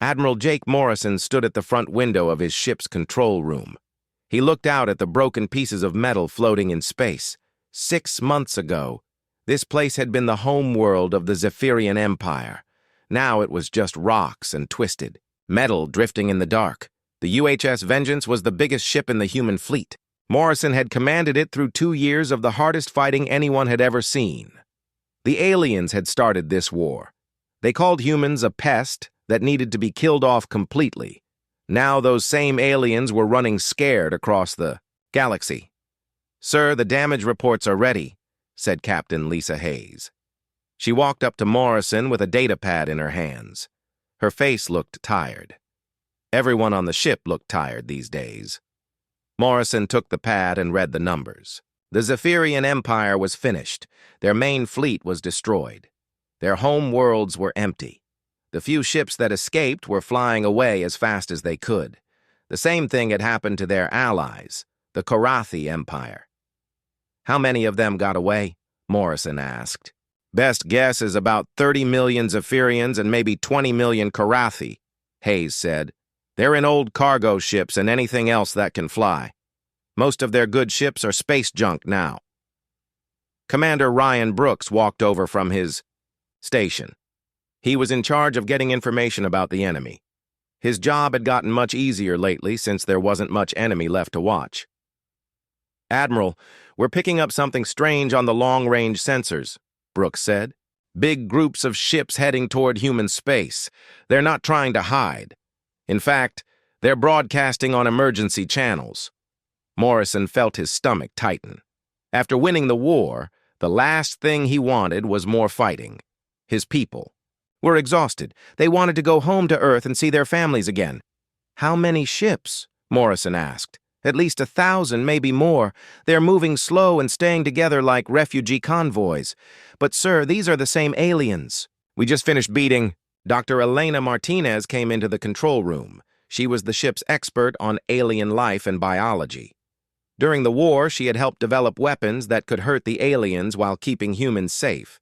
Admiral Jake Morrison stood at the front window of his ship's control room. He looked out at the broken pieces of metal floating in space. 6 months ago, this place had been the home world of the Zephyrian Empire. Now it was just rocks and twisted metal drifting in the dark. The UHS Vengeance was the biggest ship in the human fleet. Morrison had commanded it through 2 years of the hardest fighting anyone had ever seen. The aliens had started this war. They called humans a pest that needed to be killed off completely. Now those same aliens were running scared across the galaxy. "Sir, the damage reports are ready," said Captain Lisa Hayes. She walked up to Morrison with a data pad in her hands. Her face looked tired. Everyone on the ship looked tired these days. Morrison took the pad and read the numbers. The Zephyrian Empire was finished. Their main fleet was destroyed. Their home worlds were empty. The few ships that escaped were flying away as fast as they could. The same thing had happened to their allies, the Korathi Empire. "How many of them got away?" Morrison asked. "Best guess is about 30 million Zephyrians and maybe 20 million Korathi," Hayes said. "They're in old cargo ships and anything else that can fly. Most of their good ships are space junk now." Commander Ryan Brooks walked over from his station. He was in charge of getting information about the enemy. His job had gotten much easier lately since there wasn't much enemy left to watch. "Admiral, we're picking up something strange on the long-range sensors," Brooks said. "Big groups of ships heading toward human space. They're not trying to hide. In fact, they're broadcasting on emergency channels." Morrison felt his stomach tighten. After winning the war, the last thing he wanted was more fighting. His people were exhausted. They wanted to go home to Earth and see their families again. "How many ships?" Morrison asked. "At least 1,000, maybe more. They're moving slow and staying together like refugee convoys. But, sir, these are the same aliens." "We just finished beating." Dr. Elena Martinez came into the control room. She was the ship's expert on alien life and biology. During the war, she had helped develop weapons that could hurt the aliens while keeping humans safe.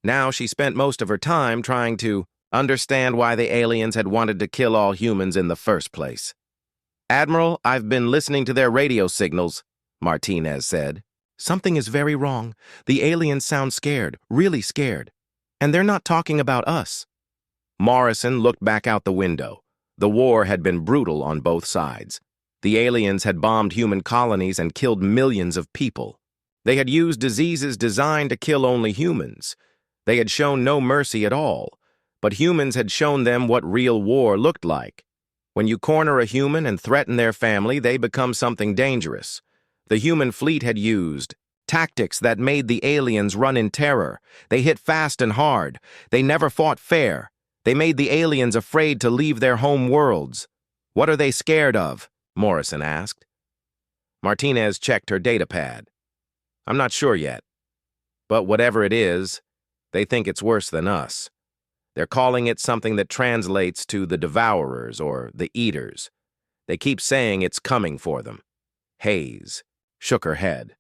Now she spent most of her time trying to understand why the aliens had wanted to kill all humans in the first place. "Admiral, I've been listening to their radio signals," Martinez said. "Something is very wrong. The aliens sound scared, really scared. And they're not talking about us." Morrison looked back out the window. The war had been brutal on both sides. The aliens had bombed human colonies and killed millions of people. They had used diseases designed to kill only humans. They had shown no mercy at all. But humans had shown them what real war looked like. When you corner a human and threaten their family, they become something dangerous. The human fleet had used tactics that made the aliens run in terror. They hit fast and hard. They never fought fair. They made the aliens afraid to leave their home worlds. "What are they scared of?" Morrison asked. Martinez checked her data pad. "I'm not sure yet. But whatever it is, they think it's worse than us. They're calling it something that translates to the Devourers or the Eaters. They keep saying it's coming for them." Hayes shook her head.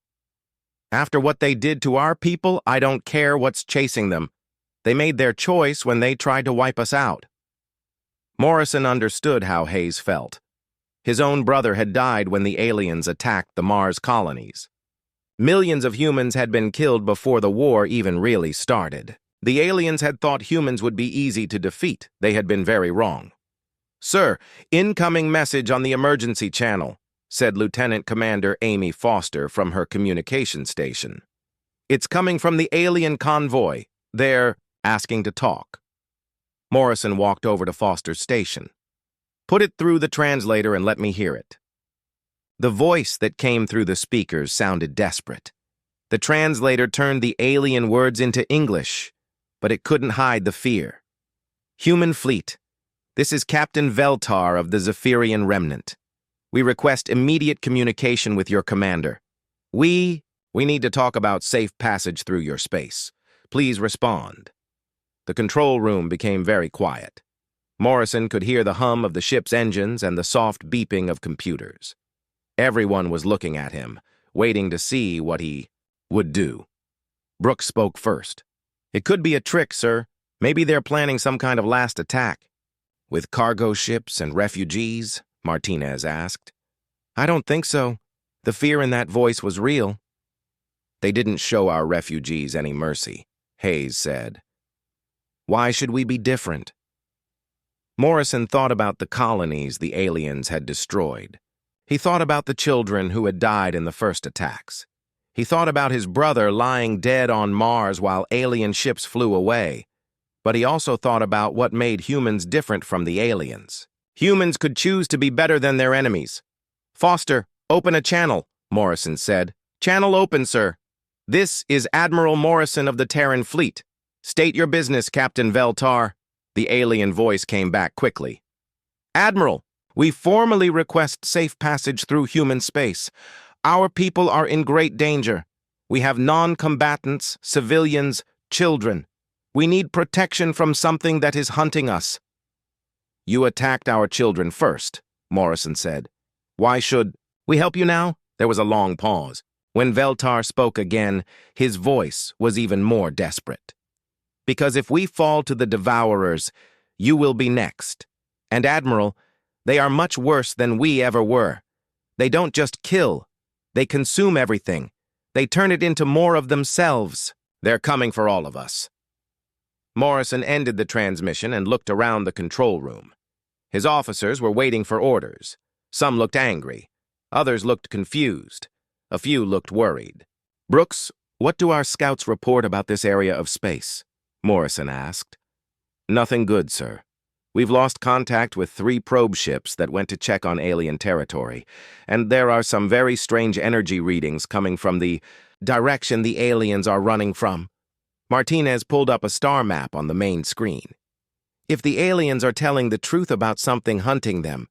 "After what they did to our people, I don't care what's chasing them. They made their choice when they tried to wipe us out." Morrison understood how Hayes felt. His own brother had died when the aliens attacked the Mars colonies. Millions of humans had been killed before the war even really started. The aliens had thought humans would be easy to defeat. They had been very wrong. "Sir, incoming message on the emergency channel," said Lieutenant Commander Amy Foster from her communication station. "It's coming from the alien convoy. They're asking to talk." Morrison walked over to Foster's station. "Put it through the translator and let me hear it." The voice that came through the speakers sounded desperate. The translator turned the alien words into English, but it couldn't hide the fear. "Human fleet, this is Captain Veltar of the Zephyrian Remnant. We request immediate communication with your commander. We need to talk about safe passage through your space. Please respond." The control room became very quiet. Morrison could hear the hum of the ship's engines and the soft beeping of computers. Everyone was looking at him, waiting to see what he would do. Brooks spoke first. "It could be a trick, sir. Maybe they're planning some kind of last attack." With cargo ships and refugees? Martinez asked. I don't think so. The fear in that voice was real. They didn't show our refugees any mercy, Hayes said. Why should we be different? Morrison thought about the colonies the aliens had destroyed. He thought about the children who had died in the first attacks. He thought about his brother lying dead on Mars while alien ships flew away. But he also thought about what made humans different from the aliens. Humans could choose to be better than their enemies. Foster, open a channel, Morrison said. Channel open, sir. This is Admiral Morrison of the Terran Fleet. State your business, Captain Veltar. The alien voice came back quickly. Admiral, we formally request safe passage through human space. Our people are in great danger. We have non-combatants, civilians, children. We need protection from something that is hunting us. You attacked our children first, Morrison said. Why should we help you now? There was a long pause. When Veltar spoke again, his voice was even more desperate. Because if we fall to the devourers, you will be next. And Admiral, they are much worse than we ever were. They don't just kill. They consume everything. They turn it into more of themselves. They're coming for all of us. Morrison ended the transmission and looked around the control room. His officers were waiting for orders. Some looked angry. Others looked confused. A few looked worried. Brooks, what do our scouts report about this area of space? Morrison asked. Nothing good, sir. We've lost contact with 3 probe ships that went to check on alien territory, and there are some very strange energy readings coming from the direction the aliens are running from. Martinez pulled up a star map on the main screen. If the aliens are telling the truth about something hunting them,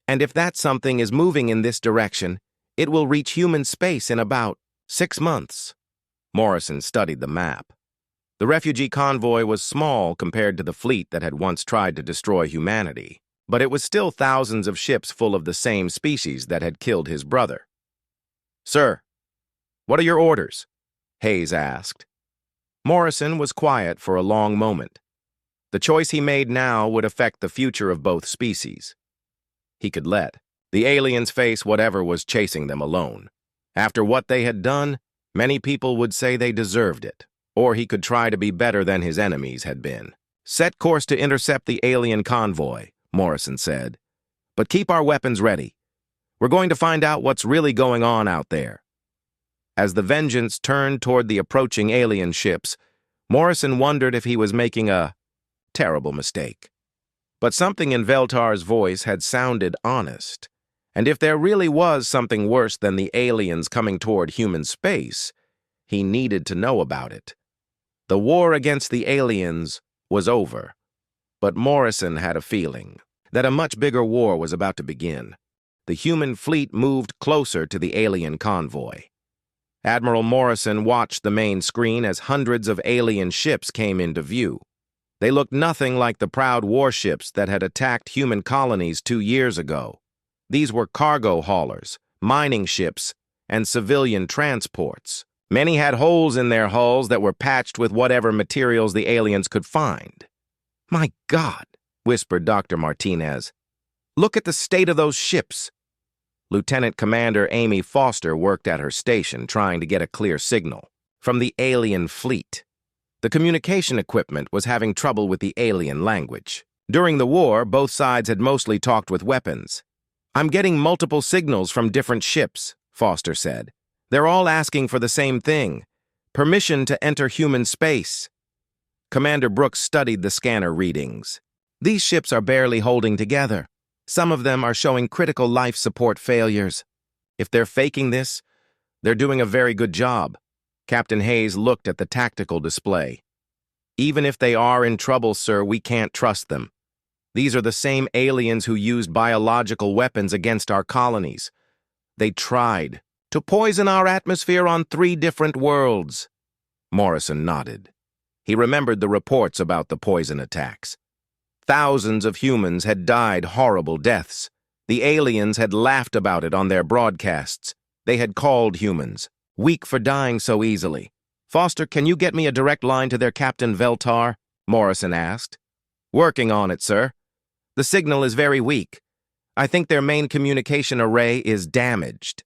and if that something is moving in this direction, it will reach human space in about 6 months. Morrison studied the map. The refugee convoy was small compared to the fleet that had once tried to destroy humanity, but it was still thousands of ships full of the same species that had killed his brother. Sir, what are your orders? Hayes asked. Morrison was quiet for a long moment. The choice he made now would affect the future of both species. He could let the aliens face whatever was chasing them alone. After what they had done, many people would say they deserved it. Or he could try to be better than his enemies had been. Set course to intercept the alien convoy, Morrison said. But keep our weapons ready. We're going to find out what's really going on out there. As the Vengeance turned toward the approaching alien ships, Morrison wondered if he was making a terrible mistake. But something in Veltar's voice had sounded honest. And if there really was something worse than the aliens coming toward human space, he needed to know about it. The war against the aliens was over, but Morrison had a feeling that a much bigger war was about to begin. The human fleet moved closer to the alien convoy. Admiral Morrison watched the main screen as hundreds of alien ships came into view. They looked nothing like the proud warships that had attacked human colonies 2 years ago. These were cargo haulers, mining ships, and civilian transports. Many had holes in their hulls that were patched with whatever materials the aliens could find. My God, whispered Dr. Martinez. Look at the state of those ships. Lieutenant Commander Amy Foster worked at her station trying to get a clear signal from the alien fleet. The communication equipment was having trouble with the alien language. During the war, both sides had mostly talked with weapons. I'm getting multiple signals from different ships, Foster said. They're all asking for the same thing, permission to enter human space. Commander Brooks studied the scanner readings. These ships are barely holding together. Some of them are showing critical life support failures. If they're faking this, they're doing a very good job. Captain Hayes looked at the tactical display. Even if they are in trouble, sir, we can't trust them. These are the same aliens who used biological weapons against our colonies. They tried to poison our atmosphere on 3 different worlds. Morrison nodded. He remembered the reports about the poison attacks. Thousands of humans had died horrible deaths. The aliens had laughed about it on their broadcasts. They had called humans weak for dying so easily. Foster, can you get me a direct line to their Captain Veltar? Morrison asked. Working on it, sir. The signal is very weak. I think their main communication array is damaged.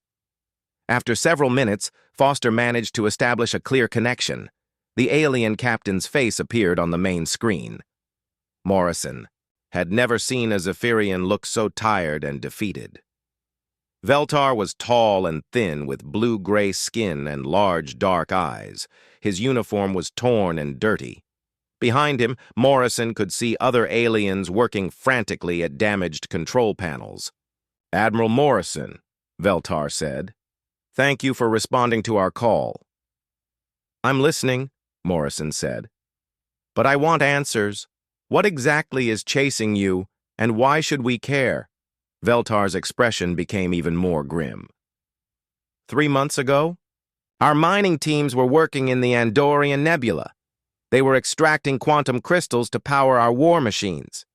After several minutes, Foster managed to establish a clear connection. The alien captain's face appeared on the main screen. Morrison had never seen a Zephyrian look so tired and defeated. Veltar was tall and thin with blue-gray skin and large, dark eyes. His uniform was torn and dirty. Behind him, Morrison could see other aliens working frantically at damaged control panels. "Admiral Morrison," Veltar said, "thank you for responding to our call." "I'm listening," Morrison said. "But I want answers. What exactly is chasing you, and why should we care?" Veltar's expression became even more grim. 3 months ago, our mining teams were working in the Andorian Nebula. They were extracting quantum crystals to power our war machines.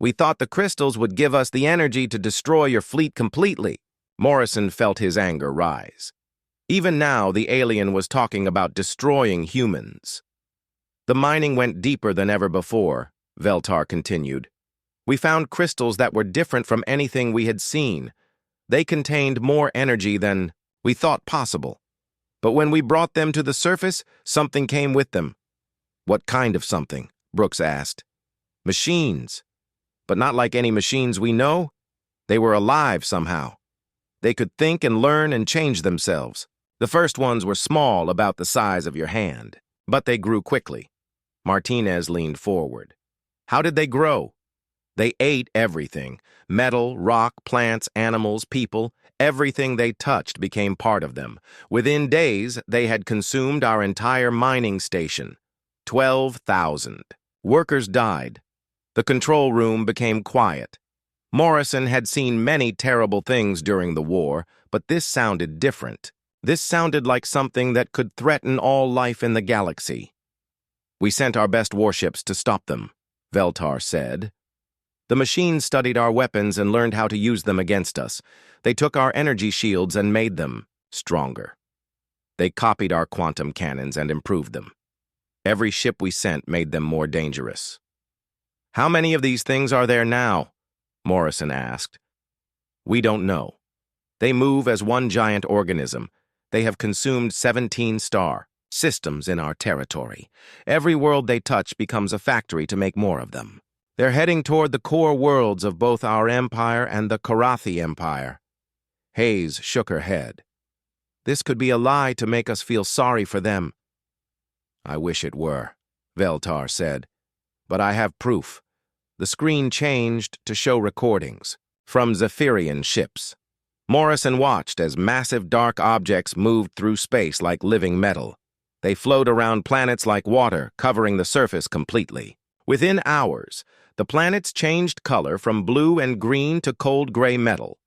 We thought the crystals would give us the energy to destroy your fleet completely. Morrison felt his anger rise. Even now, the alien was talking about destroying humans. "The mining went deeper than ever before," Veltar continued. "We found crystals that were different from anything we had seen. They contained more energy than we thought possible. But when we brought them to the surface, something came with them." "What kind of something?" Brooks asked. "Machines. But not like any machines we know. They were alive somehow. They could think and learn and change themselves. The first ones were small, about the size of your hand, but they grew quickly." Martinez leaned forward. "How did they grow?" "They ate everything. Metal, rock, plants, animals, people. Everything they touched became part of them. Within days, they had consumed our entire mining station. 12,000. Workers died. The control room became quiet. Morrison had seen many terrible things during the war, but this sounded different. This sounded like something that could threaten all life in the galaxy. "We sent our best warships to stop them," Veltar said. "The machines studied our weapons and learned how to use them against us. They took our energy shields and made them stronger. They copied our quantum cannons and improved them. Every ship we sent made them more dangerous." "How many of these things are there now?" Morrison asked. "We don't know. They move as one giant organism. They have consumed 17 star systems in our territory. Every world they touch becomes a factory to make more of them. They're heading toward the core worlds of both our empire and the Karathi Empire." Hayes shook her head. "This could be a lie to make us feel sorry for them." "I wish it were," Veltar said. "But I have proof." The screen changed to show recordings from Zephyrian ships. Morrison watched as massive dark objects moved through space like living metal. They flowed around planets like water, covering the surface completely. Within hours, the planets changed color from blue and green to cold gray metal.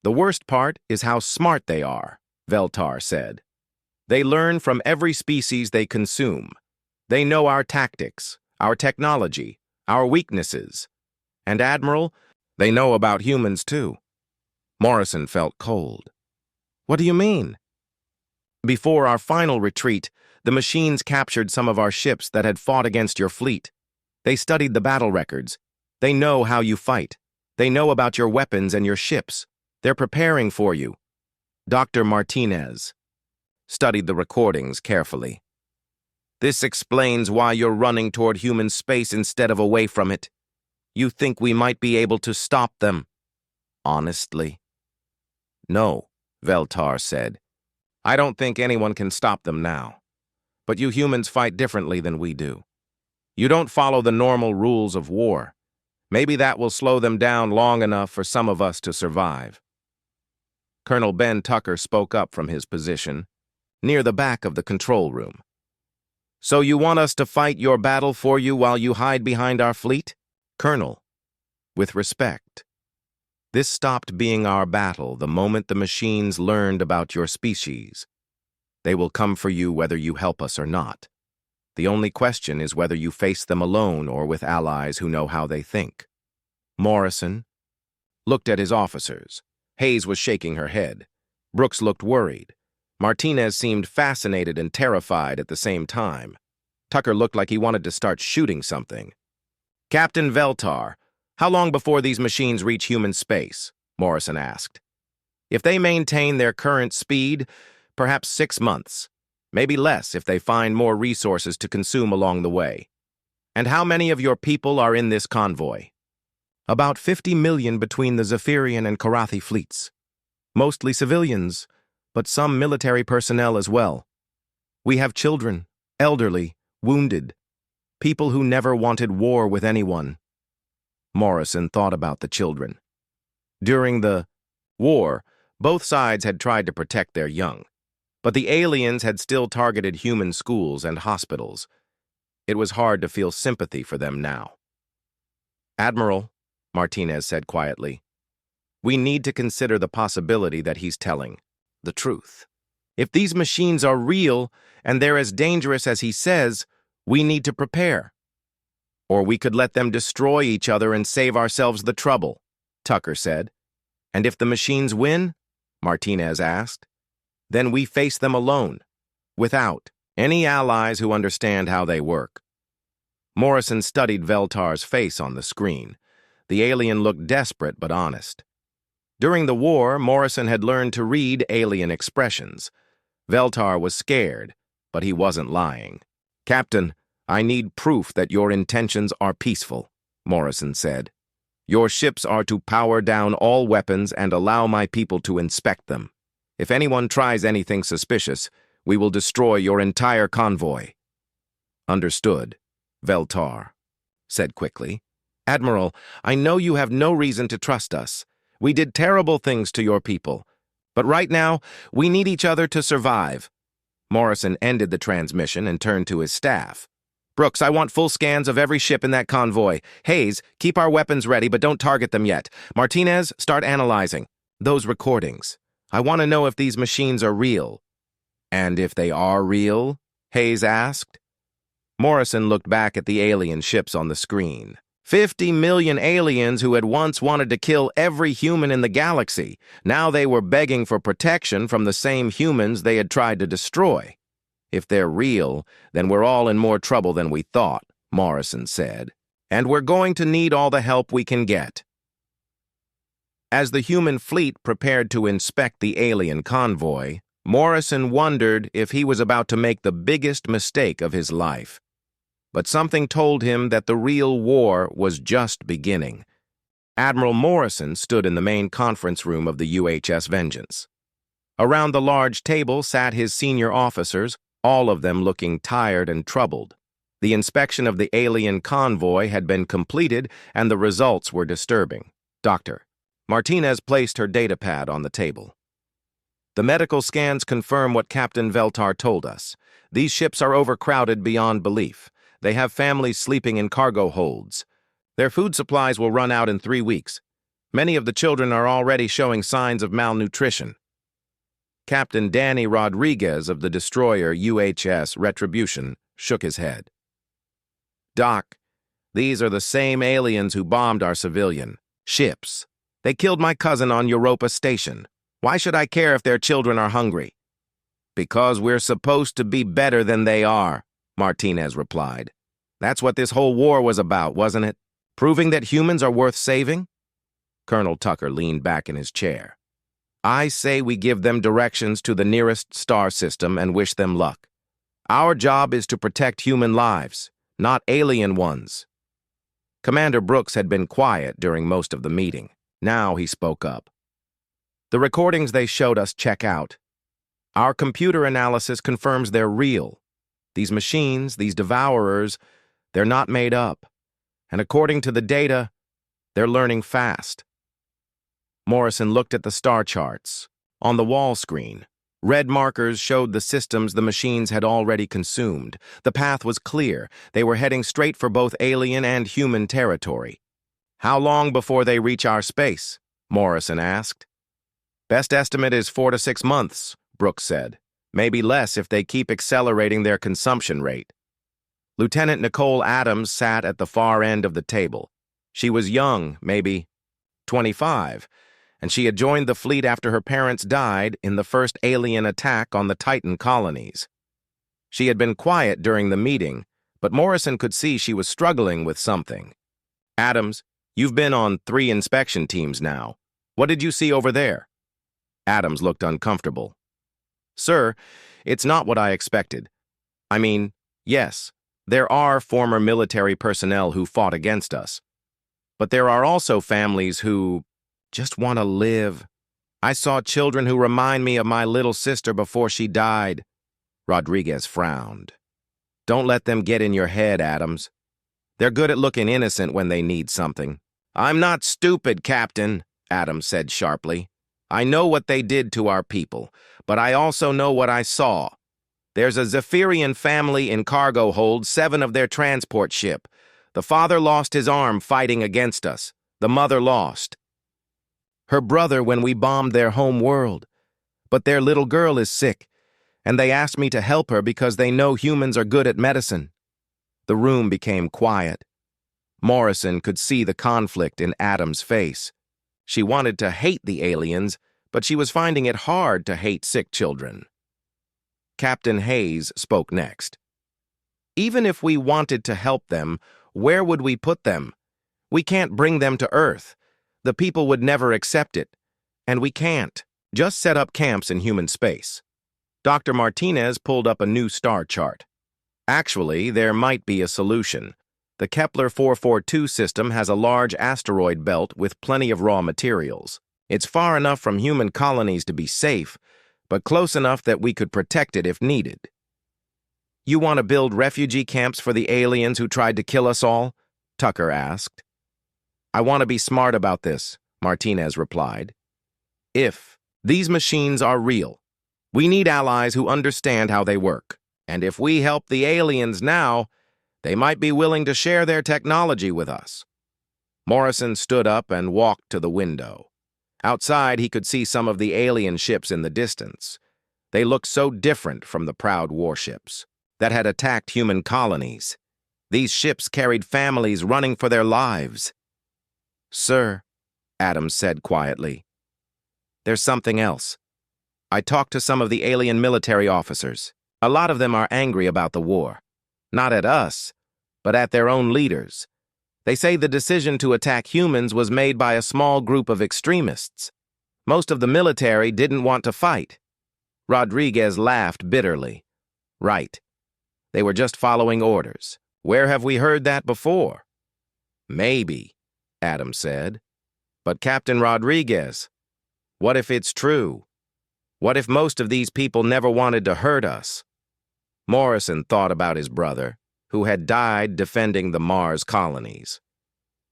"The worst part is how smart they are," Veltar said. "They learn from every species they consume. They know our tactics, our technology, our weaknesses. And, Admiral, they know about humans too." Morrison felt cold. "What do you mean?" "Before our final retreat, the machines captured some of our ships that had fought against your fleet. They studied the battle records. They know how you fight. They know about your weapons and your ships. They're preparing for you." Dr. Martinez studied the recordings carefully. "This explains why you're running toward human space instead of away from it. You think we might be able to stop them." "Honestly?" "No," Veltar said. "I don't think anyone can stop them now. But you humans fight differently than we do. You don't follow the normal rules of war. Maybe that will slow them down long enough for some of us to survive." Colonel Ben Tucker spoke up from his position, near the back of the control room. "So you want us to fight your battle for you while you hide behind our fleet?" "Colonel, with respect, this stopped being our battle the moment the machines learned about your species. They will come for you whether you help us or not. The only question is whether you face them alone or with allies who know how they think." Morrison looked at his officers. Hayes was shaking her head. Brooks looked worried. Martinez seemed fascinated and terrified at the same time. Tucker looked like he wanted to start shooting something. "Captain Veltar, How long before these machines reach human space? Morrison asked. If they maintain their current speed, perhaps 6 months. Maybe less if they find more resources to consume along the way. And how many of your people are in this convoy? About 50 million between the Zephyrian and Karathi fleets. Mostly civilians, but some military personnel as well. We have children, elderly, wounded, people who never wanted war with anyone. Morrison thought about the children. During the war, both sides had tried to protect their young, but the aliens had still targeted human schools and hospitals. It was hard to feel sympathy for them now. Admiral, Martinez said quietly, we need to consider the possibility that he's telling the truth. If these machines are real and they're as dangerous as he says, we need to prepare. Or we could let them destroy each other and save ourselves the trouble, Tucker said. And if the machines win, Martinez asked, then we face them alone, without any allies who understand how they work. Morrison studied Veltar's face on the screen. The alien looked desperate but honest. During the war, Morrison had learned to read alien expressions. Veltar was scared, but he wasn't lying. Captain, I need proof that your intentions are peaceful, Morrison said. Your ships are to power down all weapons and allow my people to inspect them. If anyone tries anything suspicious, we will destroy your entire convoy. Understood, Veltar said quickly. Admiral, I know you have no reason to trust us. We did terrible things to your people. But right now, we need each other to survive. Morrison ended the transmission and turned to his staff. Brooks, I want full scans of every ship in that convoy. Hayes, keep our weapons ready, but don't target them yet. Martinez, start analyzing those recordings. I want to know if these machines are real. And if they are real? Hayes asked. Morrison looked back at the alien ships on the screen. 50 million aliens who had once wanted to kill every human in the galaxy. Now they were begging for protection from the same humans they had tried to destroy. If they're real, then we're all in more trouble than we thought, Morrison said. And we're going to need all the help we can get. As the human fleet prepared to inspect the alien convoy, Morrison wondered if he was about to make the biggest mistake of his life. But something told him that the real war was just beginning. Admiral Morrison stood in the main conference room of the UHS Vengeance. Around the large table sat his senior officers, all of them looking tired and troubled. The inspection of the alien convoy had been completed, and the results were disturbing. Doctor, Martinez placed her datapad on the table. The medical scans confirm what Captain Veltar told us. These ships are overcrowded beyond belief. They have families sleeping in cargo holds. Their food supplies will run out in 3 weeks. Many of the children are already showing signs of malnutrition. Captain Danny Rodriguez of the destroyer UHS Retribution shook his head. Doc, these are the same aliens who bombed our civilian ships. They killed my cousin on Europa Station. Why should I care if their children are hungry? Because we're supposed to be better than they are, Martinez replied. That's what this whole war was about, wasn't it? Proving that humans are worth saving? Colonel Tucker leaned back in his chair. I say we give them directions to the nearest star system and wish them luck. Our job is to protect human lives, not alien ones. Commander Brooks had been quiet during most of the meeting. Now he spoke up. The recordings they showed us check out. Our computer analysis confirms they're real. These machines, these devourers, they're not made up. And according to the data, they're learning fast. Morrison looked at the star charts. On the wall screen, red markers showed the systems the machines had already consumed. The path was clear. They were heading straight for both alien and human territory. How long before they reach our space? Morrison asked. Best estimate is 4 to 6 months, Brooks said. Maybe less if they keep accelerating their consumption rate. Lieutenant Nicole Adams sat at the far end of the table. She was young, maybe 25, and she had joined the fleet after her parents died in the first alien attack on the Titan colonies. She had been quiet during the meeting, but Morrison could see she was struggling with something. Adams, You've been on 3 inspection teams now. What did you see over there? Adams looked uncomfortable. Sir, it's not what I expected. I mean, yes, there are former military personnel who fought against us. But there are also families who just want to live. I saw children who remind me of my little sister before she died. Rodriguez frowned. Don't let them get in your head, Adams. They're good at looking innocent when they need something. I'm not stupid, Captain, Adams said sharply. I know what they did to our people, but I also know what I saw. There's a Zephyrian family in cargo hold 7 of their transport ship. The father lost his arm fighting against us. The mother lost her brother when we bombed their home world. But their little girl is sick, and they asked me to help her because they know humans are good at medicine. The room became quiet. Morrison could see the conflict in Adam's face. She wanted to hate the aliens, but she was finding it hard to hate sick children. Captain Hayes spoke next. Even if we wanted to help them, where would we put them? We can't bring them to Earth. The people would never accept it. And we can't just set up camps in human space. Dr. Martinez pulled up a new star chart. Actually, there might be a solution. The Kepler 442 system has a large asteroid belt with plenty of raw materials. It's far enough from human colonies to be safe, but close enough that we could protect it if needed. You want to build refugee camps for the aliens who tried to kill us all? Tucker asked. I want to be smart about this, Martinez replied. If these machines are real, we need allies who understand how they work. And if we help the aliens now, they might be willing to share their technology with us. Morrison stood up and walked to the window. Outside, he could see some of the alien ships in the distance. They looked so different from the proud warships that had attacked human colonies. These ships carried families running for their lives. Sir, Adams said quietly, there's something else. I talked to some of the alien military officers. A lot of them are angry about the war. Not at us, but at their own leaders. They say the decision to attack humans was made by a small group of extremists. Most of the military didn't want to fight. Rodriguez laughed bitterly. Right. They were just following orders. Where have we heard that before? Maybe, Adams said. But Captain Rodriguez, what if it's true? What if most of these people never wanted to hurt us? Morrison thought about his brother, who had died defending the Mars colonies.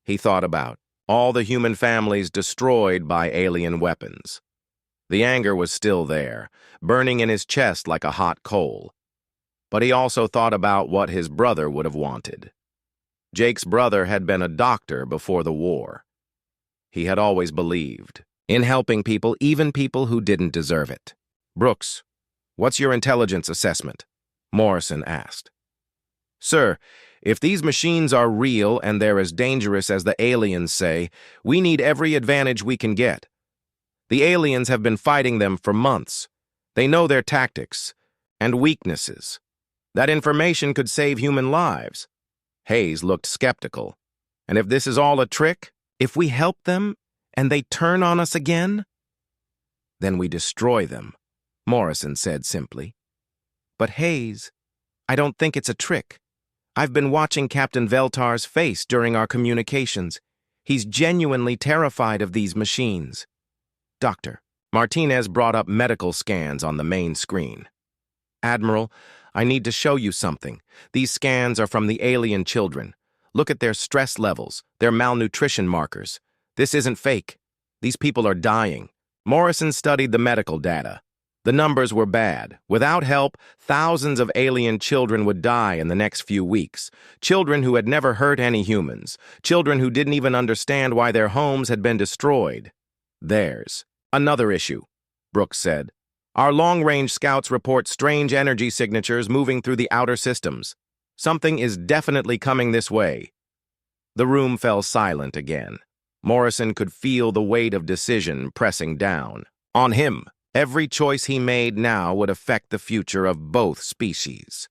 He thought about all the human families destroyed by alien weapons. The anger was still there, burning in his chest like a hot coal. But he also thought about what his brother would have wanted. Jake's brother had been a doctor before the war. He had always believed in helping people, even people who didn't deserve it. Brooks, what's your intelligence assessment? Morrison asked. Sir, if these machines are real and they're as dangerous as the aliens say, we need every advantage we can get. The aliens have been fighting them for months. They know their tactics and weaknesses. That information could save human lives. Hayes looked skeptical. And if this is all a trick, if we help them and they turn on us again, then we destroy them, Morrison said simply. But Hayes, I don't think it's a trick. I've been watching Captain Veltar's face during our communications. He's genuinely terrified of these machines. Doctor, Martinez brought up medical scans on the main screen. Admiral, I need to show you something. These scans are from the alien children. Look at their stress levels, their malnutrition markers. This isn't fake. These people are dying. Morrison studied the medical data. The numbers were bad. Without help, thousands of alien children would die in the next few weeks. Children who had never hurt any humans. Children who didn't even understand why their homes had been destroyed. There's another issue, Brooks said. Our long-range scouts report strange energy signatures moving through the outer systems. Something is definitely coming this way. The room fell silent again. Morrison could feel the weight of decision pressing down on him. Every choice he made now would affect the future of both species.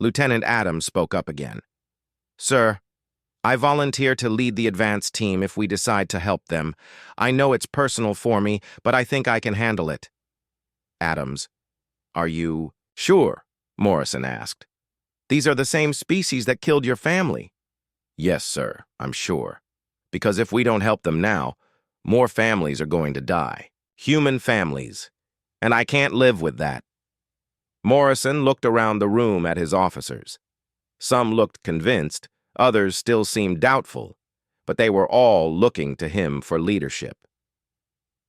Lieutenant Adams spoke up again. Sir, I volunteer to lead the advance team if we decide to help them. I know it's personal for me, but I think I can handle it. Adams, are you sure? Morrison asked. These are the same species that killed your family. Yes, sir, I'm sure. Because if we don't help them now, more families are going to die. Human families. And I can't live with that. Morrison looked around the room at his officers. Some looked convinced, others still seemed doubtful, but they were all looking to him for leadership.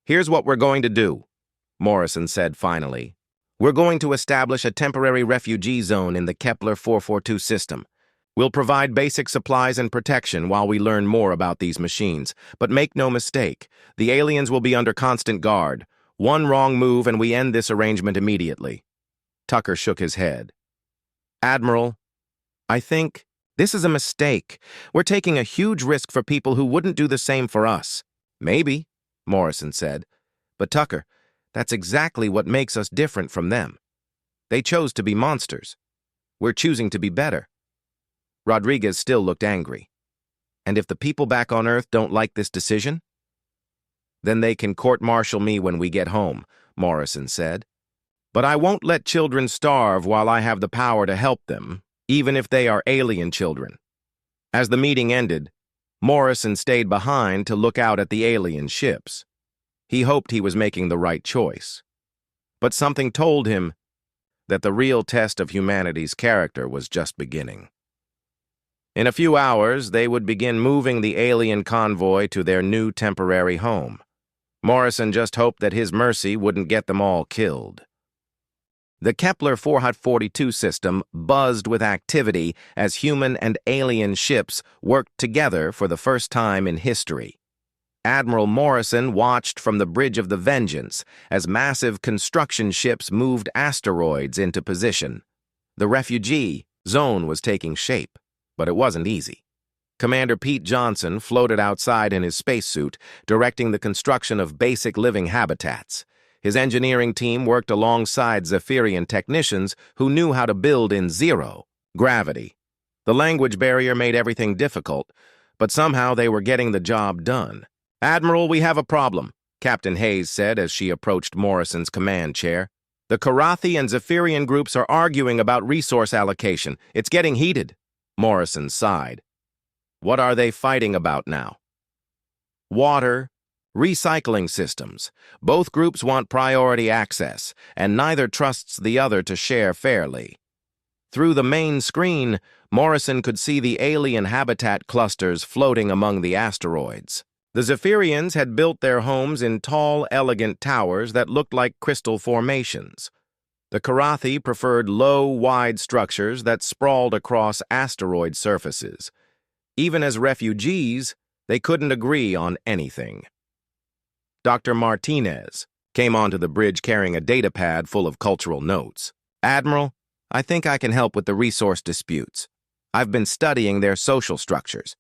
Here's what we're going to do, Morrison said finally. We're going to establish a temporary refugee zone in the Kepler 442 system. We'll provide basic supplies and protection while we learn more about these machines. But make no mistake, the aliens will be under constant guard. One wrong move and we end this arrangement immediately. Tucker shook his head. Admiral, I think this is a mistake. We're taking a huge risk for people who wouldn't do the same for us. Maybe, Morrison said. But Tucker, that's exactly what makes us different from them. They chose to be monsters. We're choosing to be better. Rodriguez still looked angry. And if the people back on Earth don't like this decision? Then they can court-martial me when we get home, Morrison said. But I won't let children starve while I have the power to help them, even if they are alien children. As the meeting ended, Morrison stayed behind to look out at the alien ships. He hoped he was making the right choice. But something told him that the real test of humanity's character was just beginning. In a few hours, they would begin moving the alien convoy to their new temporary home. Morrison just hoped that his mercy wouldn't get them all killed. The Kepler 442 system buzzed with activity as human and alien ships worked together for the first time in history. Admiral Morrison watched from the Bridge of the Vengeance as massive construction ships moved asteroids into position. The refugee zone was taking shape, but it wasn't easy. Commander Pete Johnson floated outside in his spacesuit, directing the construction of basic living habitats. His engineering team worked alongside Zephyrian technicians who knew how to build in zero gravity. The language barrier made everything difficult, but somehow they were getting the job done. Admiral, we have a problem, Captain Hayes said as she approached Morrison's command chair. The Karathi and Zephyrian groups are arguing about resource allocation. It's getting heated. Morrison sighed. What are they fighting about now? Water, recycling systems. Both groups want priority access, and neither trusts the other to share fairly. Through the main screen, Morrison could see the alien habitat clusters floating among the asteroids. The Zephyrians had built their homes in tall, elegant towers that looked like crystal formations. The Karathi preferred low, wide structures that sprawled across asteroid surfaces. Even as refugees, they couldn't agree on anything. Dr. Martinez came onto the bridge carrying a datapad full of cultural notes. Admiral, I think I can help with the resource disputes. I've been studying their social structures.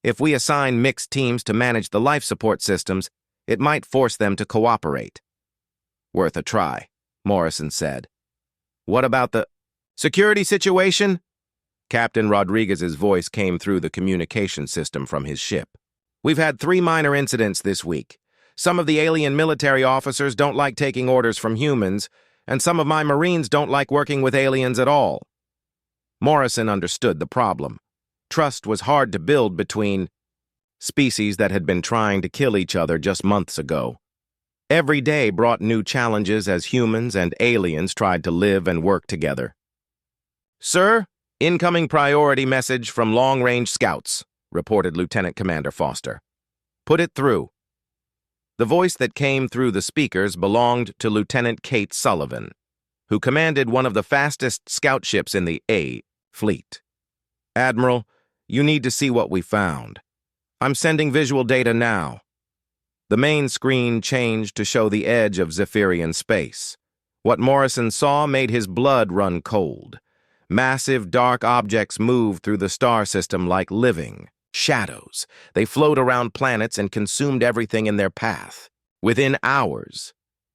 If we assign mixed teams to manage the life support systems, it might force them to cooperate. Worth a try, Morrison said. What about the security situation? Captain Rodriguez's voice came through the communication system from his ship. We've had 3 minor incidents this week. Some of the alien military officers don't like taking orders from humans, and some of my Marines don't like working with aliens at all. Morrison understood the problem. Trust was hard to build between species that had been trying to kill each other just months ago. Every day brought new challenges as humans and aliens tried to live and work together. Sir, incoming priority message from long-range scouts, reported Lieutenant Commander Foster. Put it through. The voice that came through the speakers belonged to Lieutenant Kate Sullivan, who commanded one of the fastest scout ships in the A fleet. Admiral, you need to see what we found. I'm sending visual data now. The main screen changed to show the edge of Zephyrian space. What Morrison saw made his blood run cold. Massive dark objects moved through the star system like living shadows. They flowed around planets and consumed everything in their path. Within hours,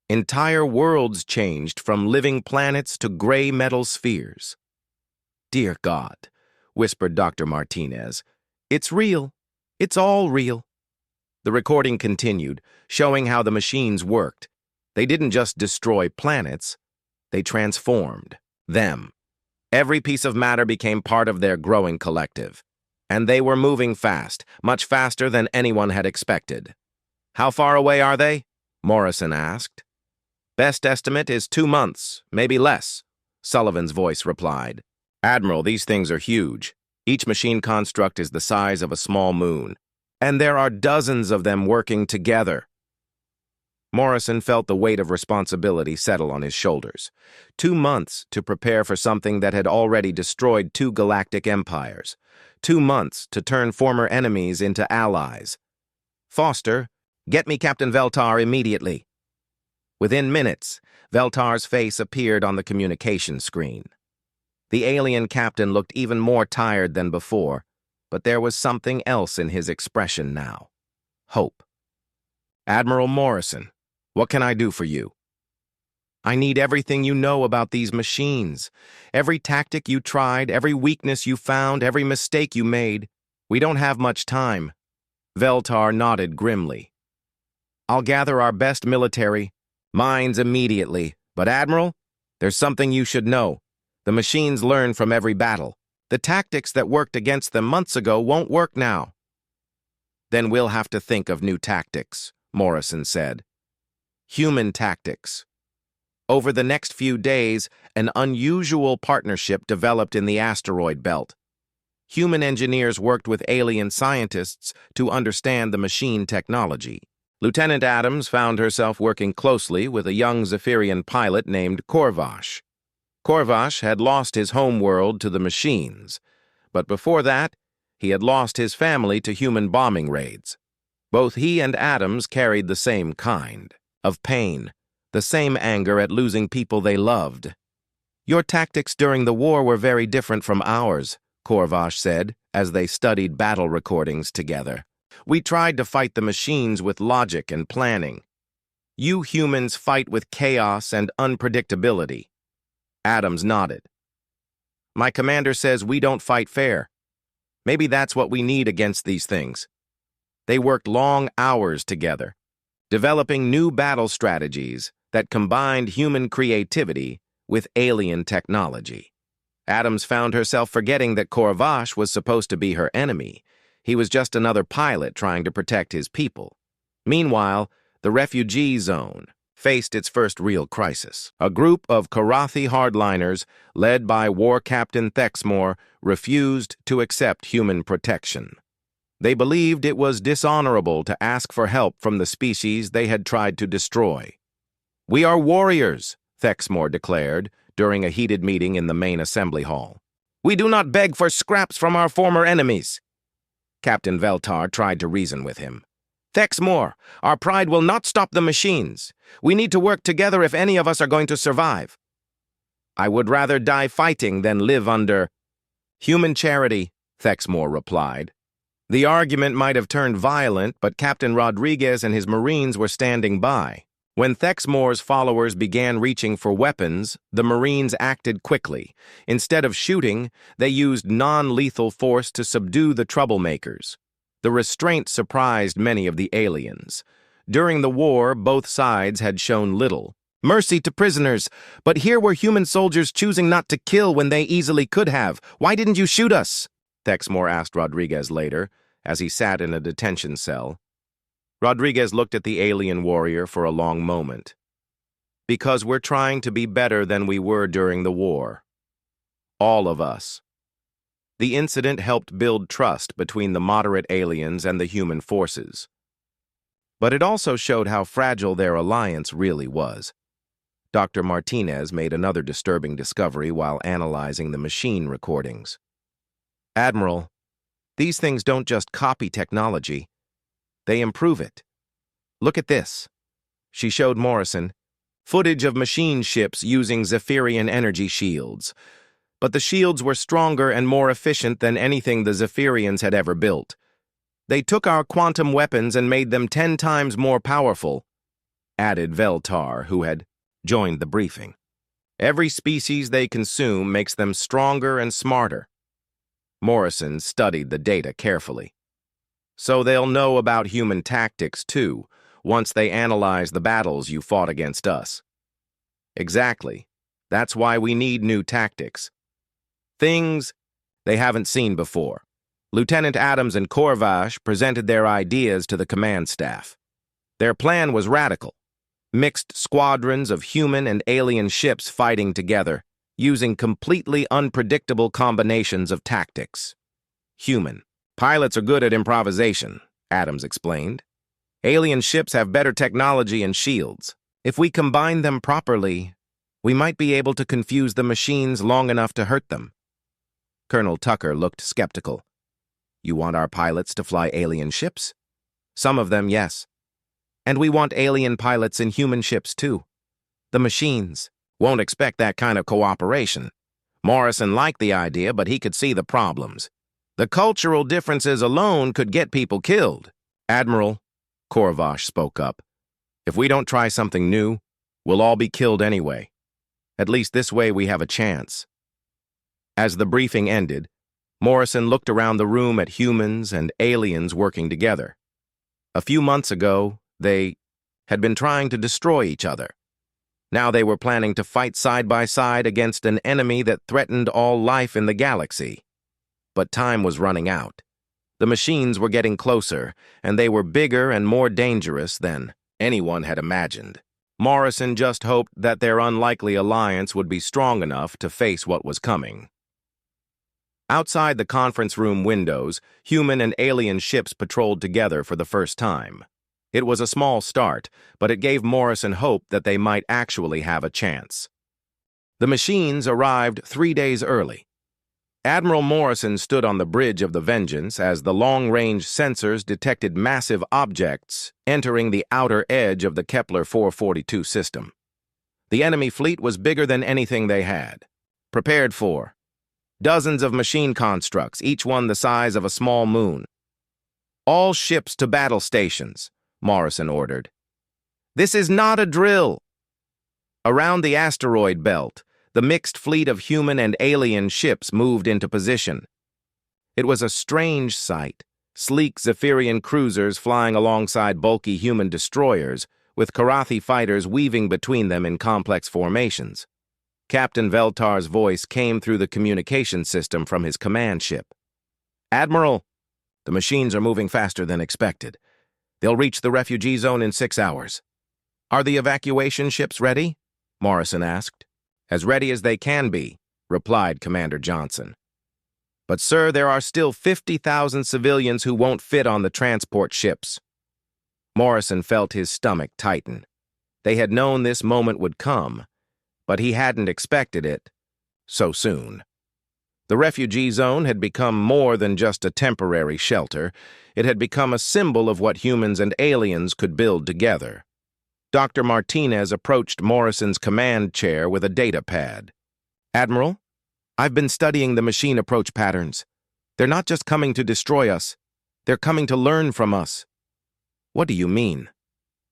entire worlds changed from living planets to gray metal spheres. Dear God, whispered Dr. Martinez, It's real. It's all real. The recording continued, showing how the machines worked. They didn't just destroy planets, they transformed them. Every piece of matter became part of their growing collective. And they were moving fast, much faster than anyone had expected. How far away are they? Morrison asked. Best estimate is 2 months, maybe less, Sullivan's voice replied. Admiral, these things are huge. Each machine construct is the size of a small moon. And there are dozens of them working together. Morrison felt the weight of responsibility settle on his shoulders. 2 months to prepare for something that had already destroyed 2 galactic empires. 2 months to turn former enemies into allies. Foster, get me Captain Veltar immediately. Within minutes, Veltar's face appeared on the communication screen. The alien captain looked even more tired than before, but there was something else in his expression now. Hope. Admiral Morrison, what can I do for you? I need everything you know about these machines. Every tactic you tried, every weakness you found, every mistake you made. We don't have much time. Veltar nodded grimly. I'll gather our best military minds immediately. But Admiral, there's something you should know. The machines learn from every battle. The tactics that worked against them months ago won't work now. Then we'll have to think of new tactics, Morrison said. Human tactics. Over the next few days, an unusual partnership developed in the asteroid belt. Human engineers worked with alien scientists to understand the machine technology. Lieutenant Adams found herself working closely with a young Zephyrian pilot named Korvash. Korvash had lost his homeworld to the machines, but before that, he had lost his family to human bombing raids. Both he and Adams carried the same kind of pain, the same anger at losing people they loved. Your tactics during the war were very different from ours, Korvash said, as they studied battle recordings together. We tried to fight the machines with logic and planning. You humans fight with chaos and unpredictability. Adams nodded. My commander says we don't fight fair. Maybe that's what we need against these things. They worked long hours together, developing new battle strategies that combined human creativity with alien technology. Adams found herself forgetting that Korvash was supposed to be her enemy. He was just another pilot trying to protect his people. Meanwhile, the refugee zone faced its first real crisis. A group of Karathi hardliners, led by War Captain Thexmore, refused to accept human protection. They believed it was dishonorable to ask for help from the species they had tried to destroy. We are warriors, Thexmore declared during a heated meeting in the main assembly hall. We do not beg for scraps from our former enemies. Captain Veltar tried to reason with him. Thexmore, our pride will not stop the machines. We need to work together if any of us are going to survive. I would rather die fighting than live under human charity, Thexmore replied. The argument might have turned violent, but Captain Rodriguez and his Marines were standing by. When Thexmore's followers began reaching for weapons, the Marines acted quickly. Instead of shooting, they used non-lethal force to subdue the troublemakers. The restraint surprised many of the aliens. During the war, both sides had shown little mercy to prisoners, but here were human soldiers choosing not to kill when they easily could have. Why didn't you shoot us? Thexmore asked Rodriguez later, as he sat in a detention cell. Rodriguez looked at the alien warrior for a long moment. Because we're trying to be better than we were during the war. All of us. The incident helped build trust between the moderate aliens and the human forces. But it also showed how fragile their alliance really was. Dr. Martinez made another disturbing discovery while analyzing the machine recordings. Admiral, these things don't just copy technology. They improve it. Look at this. She showed Morrison footage of machine ships using Zephyrian energy shields. But the shields were stronger and more efficient than anything the Zephyrians had ever built. They took our quantum weapons and made them 10 times more powerful, added Veltar, who had joined the briefing. Every species they consume makes them stronger and smarter. Morrison studied the data carefully. So they'll know about human tactics, too, once they analyze the battles you fought against us. Exactly. That's why we need new tactics. Things they haven't seen before. Lieutenant Adams and Corvash presented their ideas to the command staff. Their plan was radical. Mixed squadrons of human and alien ships fighting together, using completely unpredictable combinations of tactics. Human. Pilots are good at improvisation, Adams explained. Alien ships have better technology and shields. If we combine them properly, we might be able to confuse the machines long enough to hurt them. Colonel Tucker looked skeptical. You want our pilots to fly alien ships? Some of them, yes. And we want alien pilots in human ships, too. The machines won't expect that kind of cooperation. Morrison liked the idea, but he could see the problems. The cultural differences alone could get people killed. Admiral, Corvash spoke up, if we don't try something new, we'll all be killed anyway. At least this way we have a chance. As the briefing ended, Morrison looked around the room at humans and aliens working together. A few months ago, they had been trying to destroy each other. Now they were planning to fight side by side against an enemy that threatened all life in the galaxy. But time was running out. The machines were getting closer, and they were bigger and more dangerous than anyone had imagined. Morrison just hoped that their unlikely alliance would be strong enough to face what was coming. Outside the conference room windows, human and alien ships patrolled together for the first time. It was a small start, but it gave Morrison hope that they might actually have a chance. The machines arrived 3 days early. Admiral Morrison stood on the bridge of the Vengeance as the long-range sensors detected massive objects entering the outer edge of the Kepler 442 system. The enemy fleet was bigger than anything they had. Prepared for. Dozens of machine constructs, each one the size of a small moon. All ships to battle stations, Morrison ordered. This is not a drill. Around the asteroid belt, the mixed fleet of human and alien ships moved into position. It was a strange sight, sleek Zephyrian cruisers flying alongside bulky human destroyers, with Karathi fighters weaving between them in complex formations. Captain Veltar's voice came through the communication system from his command ship. Admiral, the machines are moving faster than expected. They'll reach the refugee zone in 6 hours. Are the evacuation ships ready? Morrison asked. As ready as they can be, replied Commander Johnson. But, sir, there are still 50,000 civilians who won't fit on the transport ships. Morrison felt his stomach tighten. They had known this moment would come, but he hadn't expected it so soon. The refugee zone had become more than just a temporary shelter. It had become a symbol of what humans and aliens could build together. Dr. Martinez approached Morrison's command chair with a data pad. Admiral, I've been studying the machine approach patterns. They're not just coming to destroy us. They're coming to learn from us. What do you mean?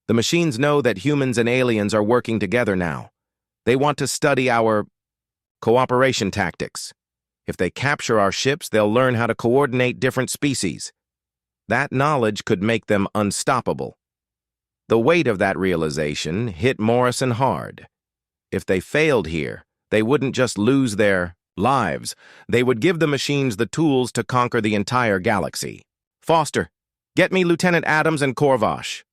The machines know that humans and aliens are working together now. They want to study our cooperation tactics. If they capture our ships, they'll learn how to coordinate different species. That knowledge could make them unstoppable. The weight of that realization hit Morrison hard. If they failed here, they wouldn't just lose their lives. They would give the machines the tools to conquer the entire galaxy. Foster, get me Lieutenant Adams and Corvash.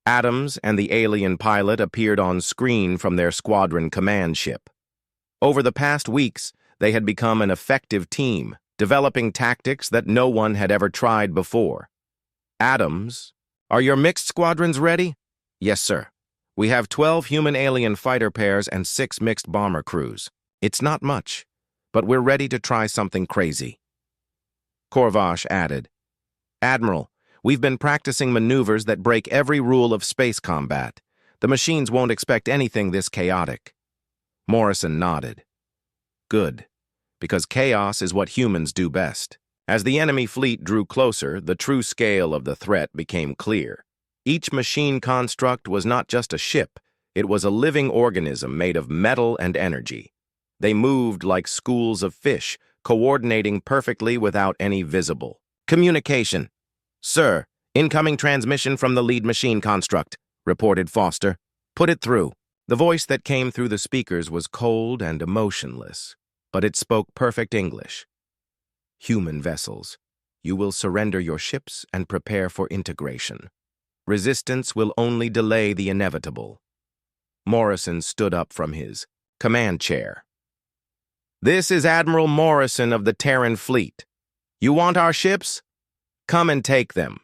Adams and the alien pilot appeared on screen from their squadron command ship. Over the past weeks, they had become an effective team, developing tactics that no one had ever tried before. Adams, are your mixed squadrons ready? Yes, sir. We have 12 human-alien fighter pairs and 6 mixed bomber crews. It's not much, but we're ready to try something crazy. Corvash added, Admiral, we've been practicing maneuvers that break every rule of space combat. The machines won't expect anything this chaotic. Morrison nodded. Good, because chaos is what humans do best. As the enemy fleet drew closer, the true scale of the threat became clear. Each machine construct was not just a ship, it was a living organism made of metal and energy. They moved like schools of fish, coordinating perfectly without any visible communication. "Sir, incoming transmission from the lead machine construct," reported Foster. "Put it through." The voice that came through the speakers was cold and emotionless, but it spoke perfect English. "Human vessels, you will surrender your ships and prepare for integration. Resistance will only delay the inevitable." Morrison stood up from his command chair. "This is Admiral Morrison of the Terran Fleet. You want our ships? Come and take them."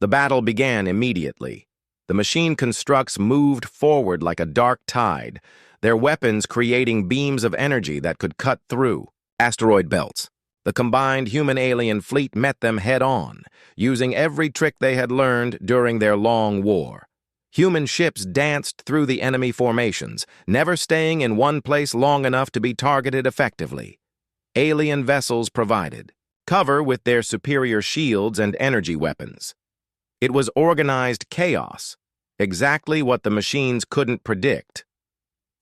The battle began immediately. The machine constructs moved forward like a dark tide, their weapons creating beams of energy that could cut through asteroid belts. The combined human-alien fleet met them head-on, using every trick they had learned during their long war. Human ships danced through the enemy formations, never staying in one place long enough to be targeted effectively. Alien vessels provided cover with their superior shields and energy weapons. It was organized chaos, exactly what the machines couldn't predict.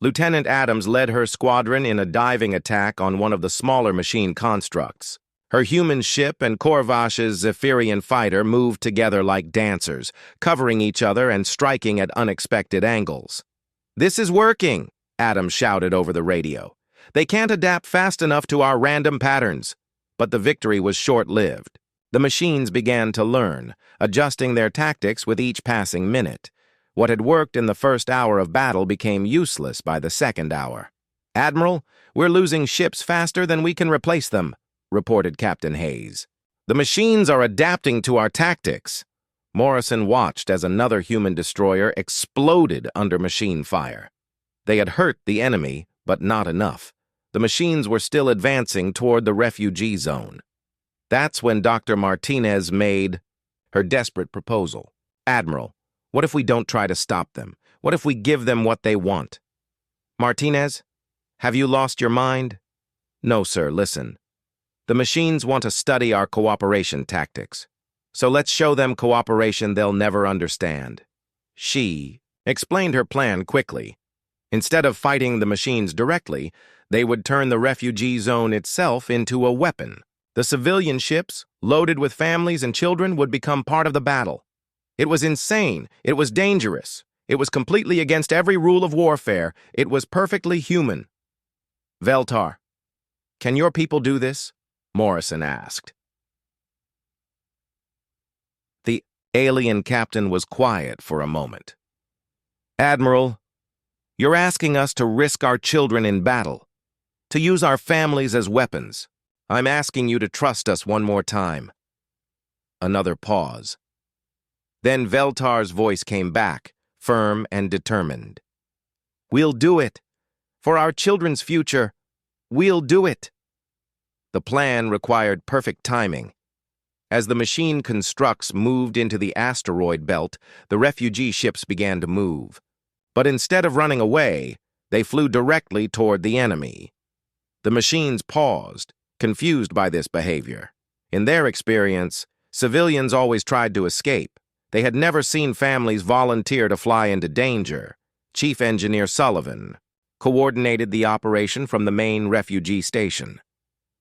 Lieutenant Adams led her squadron in a diving attack on one of the smaller machine constructs. Her human ship and Korvash's Zephyrian fighter moved together like dancers, covering each other and striking at unexpected angles. "This is working," Adams shouted over the radio. "They can't adapt fast enough to our random patterns." But the victory was short-lived. The machines began to learn, adjusting their tactics with each passing minute. What had worked in the first hour of battle became useless by the second hour. "Admiral, we're losing ships faster than we can replace them," reported Captain Hayes. "The machines are adapting to our tactics." Morrison watched as another human destroyer exploded under machine fire. They had hurt the enemy, but not enough. The machines were still advancing toward the refugee zone. That's when Dr. Martinez made her desperate proposal. "Admiral, what if we don't try to stop them? What if we give them what they want?" "Martinez, have you lost your mind?" "No, sir, listen. The machines want to study our cooperation tactics. So let's show them cooperation they'll never understand." She explained her plan quickly. Instead of fighting the machines directly, they would turn the refugee zone itself into a weapon. The civilian ships, loaded with families and children, would become part of the battle. It was insane. It was dangerous. It was completely against every rule of warfare. It was perfectly human. "Veltar, can your people do this?" Morrison asked. The alien captain was quiet for a moment. "Admiral, you're asking us to risk our children in battle, to use our families as weapons. I'm asking you to trust us one more time." Another pause. Then Veltar's voice came back, firm and determined. "We'll do it. For our children's future, we'll do it." The plan required perfect timing. As the machine constructs moved into the asteroid belt, the refugee ships began to move. But instead of running away, they flew directly toward the enemy. The machines paused, confused by this behavior. In their experience, civilians always tried to escape. They had never seen families volunteer to fly into danger. Chief Engineer Sullivan coordinated the operation from the main refugee station.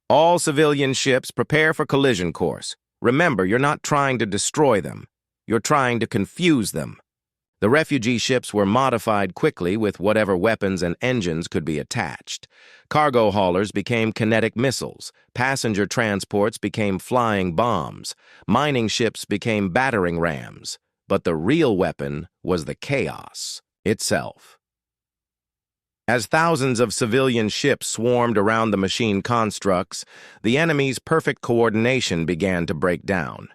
"All civilian ships prepare for collision course. Remember, you're not trying to destroy them. You're trying to confuse them." The refugee ships were modified quickly with whatever weapons and engines could be attached. Cargo haulers became kinetic missiles. Passenger transports became flying bombs. Mining ships became battering rams. But the real weapon was the chaos itself. As thousands of civilian ships swarmed around the machine constructs, the enemy's perfect coordination began to break down.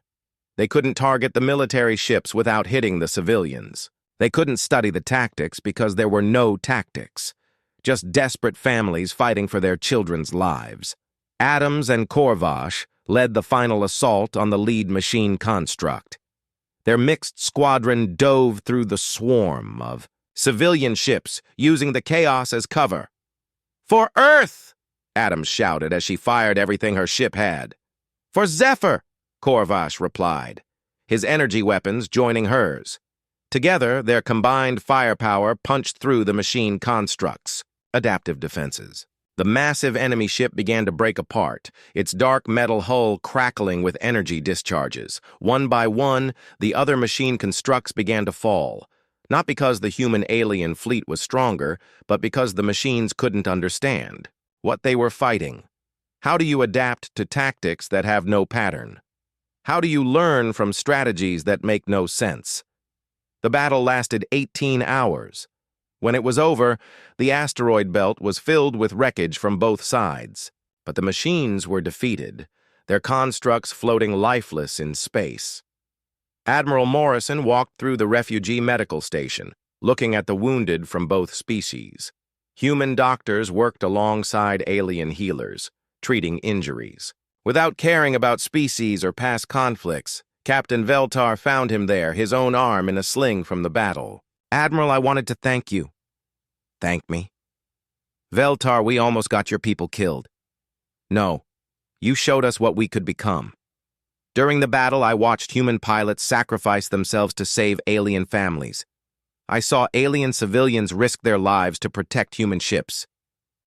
They couldn't target the military ships without hitting the civilians. They couldn't study the tactics because there were no tactics. Just desperate families fighting for their children's lives. Adams and Korvash led the final assault on the lead machine construct. Their mixed squadron dove through the swarm of civilian ships, using the chaos as cover. "For Earth!" Adams shouted as she fired everything her ship had. "For Zephyr!" Korvash replied, his energy weapons joining hers. Together, their combined firepower punched through the machine constructs. Adaptive defenses. The massive enemy ship began to break apart, its dark metal hull crackling with energy discharges. One by one, the other machine constructs began to fall. Not because the human alien fleet was stronger, but because the machines couldn't understand what they were fighting. How do you adapt to tactics that have no pattern? How do you learn from strategies that make no sense? The battle lasted 18 hours. When it was over, the asteroid belt was filled with wreckage from both sides. But the machines were defeated, their constructs floating lifeless in space. Admiral Morrison walked through the refugee medical station, looking at the wounded from both species. Human doctors worked alongside alien healers, treating injuries. Without caring about species or past conflicts, Captain Veltar found him there, his own arm in a sling from the battle. "Admiral, I wanted to thank you." "Thank me?" "Veltar, we almost got your people killed." "No, you showed us what we could become." "During the battle, I watched human pilots sacrifice themselves to save alien families. I saw alien civilians risk their lives to protect human ships.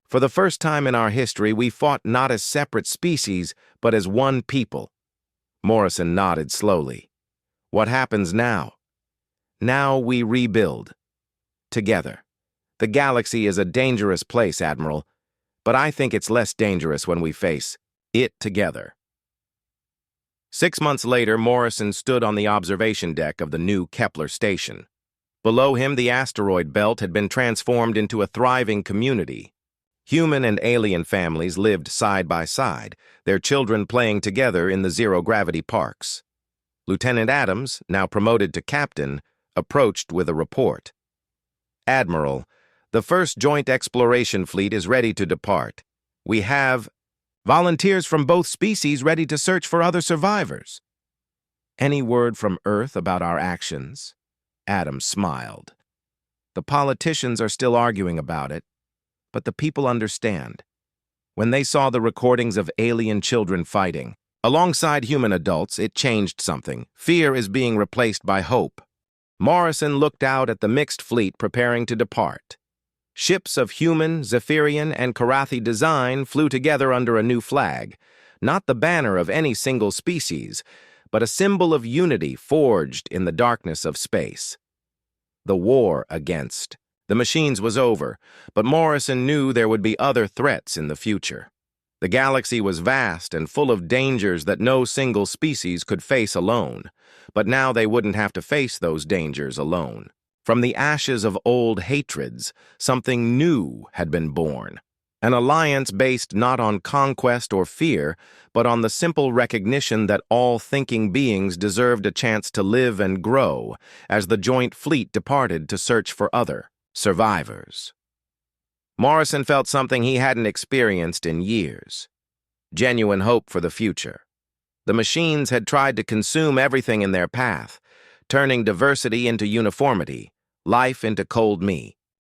For the first time in our history, we fought not as separate species, but as one people." Morrison nodded slowly. "What happens now?" "Now we rebuild. Together. The galaxy is a dangerous place, Admiral, but I think it's less dangerous when we face it together." 6 months later, Morrison stood on the observation deck of the new Kepler station. Below him, the asteroid belt had been transformed into a thriving community. Human and alien families lived side by side, their children playing together in the zero-gravity parks. Lieutenant Adams, now promoted to captain, approached with a report. "Admiral, the first Joint Exploration Fleet is ready to depart. We have volunteers from both species ready to search for other survivors." "Any word from Earth about our actions?" Adams smiled. "The politicians are still arguing about it, but the people understand. When they saw the recordings of alien children fighting, alongside human adults, it changed something. Fear is being replaced by hope." Morrison looked out at the mixed fleet preparing to depart. Ships of human, Zephyrian, and Karathi design flew together under a new flag, not the banner of any single species, but a symbol of unity forged in the darkness of space. The war against the machines was over, but Morrison knew there would be other threats in the future. The galaxy was vast and full of dangers that no single species could face alone, but now they wouldn't have to face those dangers alone. From the ashes of old hatreds, something new had been born. An alliance based not on conquest or fear, but on the simple recognition that all thinking beings deserved a chance to live and grow as the joint fleet departed to search for other survivors. Morrison felt something he hadn't experienced in years. Genuine hope for the future. The machines had tried to consume everything in their path, turning diversity into uniformity, life into cold meat.